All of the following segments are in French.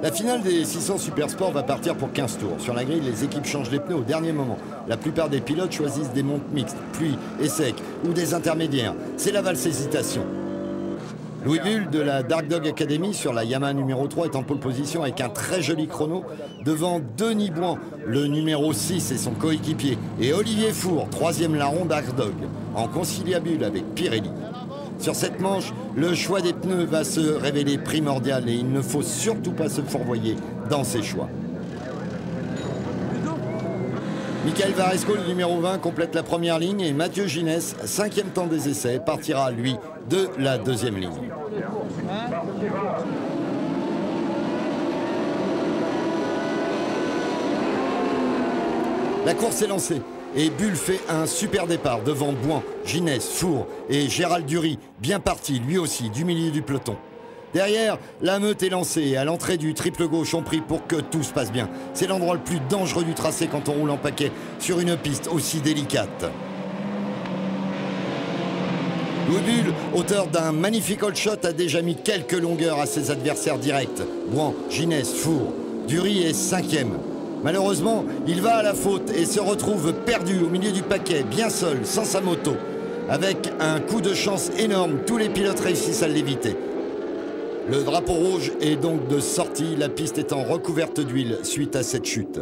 La finale des 600 Supersport va partir pour 15 tours. Sur la grille, les équipes changent les pneus au dernier moment. La plupart des pilotes choisissent des montes mixtes, pluie et sec, ou des intermédiaires. C'est la valse hésitation. Louis Bull de la Dark Dog Academy sur la Yamaha numéro 3 est en pole position avec un très joli chrono devant Denis Bouan, le numéro 6 et son coéquipier, et Olivier Four, troisième larron Dark Dog, en conciliabule avec Pirelli. Sur cette manche, le choix des pneus va se révéler primordial et il ne faut surtout pas se fourvoyer dans ses choix. Michael Varesco, le numéro 20, complète la première ligne et Mathieu Ginès, cinquième temps des essais, partira, lui, de la deuxième ligne. La course est lancée et Bull fait un super départ devant Bouan, Ginès, Four et Gérald Dury, bien parti lui aussi du milieu du peloton. Derrière, la meute est lancée et à l'entrée du triple gauche, on prie pour que tout se passe bien. C'est l'endroit le plus dangereux du tracé quand on roule en paquet sur une piste aussi délicate. Louis Bull, auteur d'un magnifique all shot, a déjà mis quelques longueurs à ses adversaires directs. Bouan, Ginès, Four. Dury est cinquième. Malheureusement, il va à la faute et se retrouve perdu au milieu du paquet, bien seul, sans sa moto. Avec un coup de chance énorme, tous les pilotes réussissent à l'éviter. Le drapeau rouge est donc de sortie, la piste étant recouverte d'huile suite à cette chute.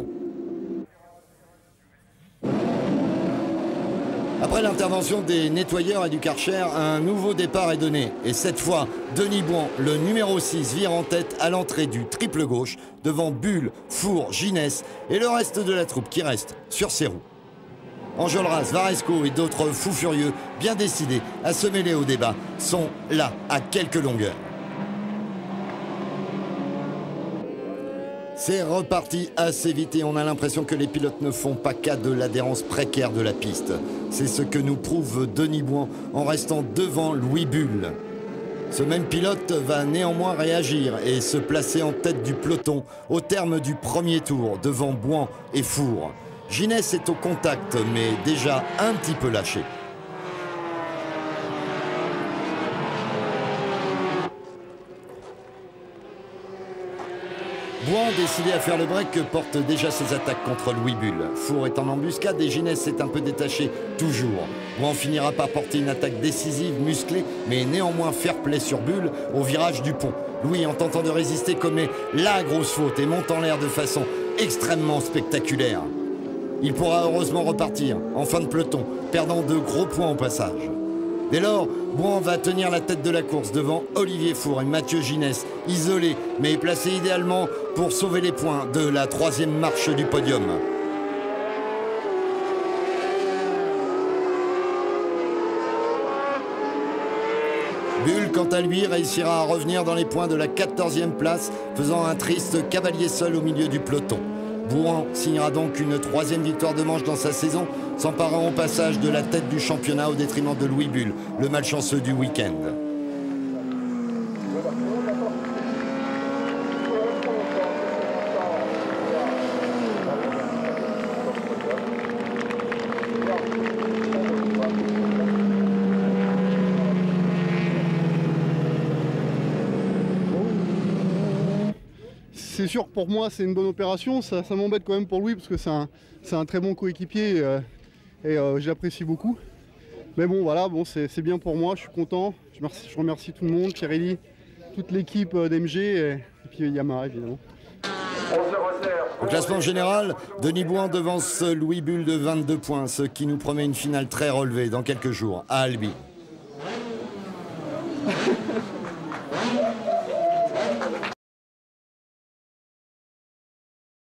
Après l'intervention des nettoyeurs et du Karcher, un nouveau départ est donné. Et cette fois, Denis Bouan, le numéro 6, vire en tête à l'entrée du triple gauche, devant Bull, Four, Ginès et le reste de la troupe qui reste sur ses roues. Enjolras, Varesco et d'autres fous furieux, bien décidés à se mêler au débat, sont là à quelques longueurs. C'est reparti assez vite et on a l'impression que les pilotes ne font pas cas de l'adhérence précaire de la piste. C'est ce que nous prouve Denis Bouan en restant devant Louis Bull. Ce même pilote va néanmoins réagir et se placer en tête du peloton au terme du premier tour devant Bouan et Four. Ginès est au contact mais déjà un petit peu lâché. Bouan, décidé à faire le break, porte déjà ses attaques contre Louis Bull. Four est en embuscade et Ginès s'est un peu détaché, toujours. Bouan finira par porter une attaque décisive, musclée, mais néanmoins fair-play sur Bull au virage du pont. Louis, en tentant de résister, commet la grosse faute et monte en l'air de façon extrêmement spectaculaire. Il pourra heureusement repartir en fin de peloton, perdant de gros points au passage. Dès lors, Bouan va tenir la tête de la course devant Olivier Four et Mathieu Ginès, isolés mais placés idéalement pour sauver les points de la troisième marche du podium. Bull, quant à lui, réussira à revenir dans les points de la 14e place, faisant un triste cavalier seul au milieu du peloton. Bouan signera donc une troisième victoire de manche dans sa saison, s'emparant au passage de la tête du championnat au détriment de Louis Bull, le malchanceux du week-end. C'est sûr, pour moi, c'est une bonne opération. Ça m'embête quand même pour Louis parce que c'est un très bon coéquipier et j'apprécie beaucoup. Mais bon, voilà, bon, c'est bien pour moi, je suis content. Je remercie tout le monde, Pirelli, toute l'équipe d'MG et puis Yamaha, évidemment. Au classement général, Denis Bouan devance Louis Bull de 22 points, ce qui nous promet une finale très relevée dans quelques jours à Albi.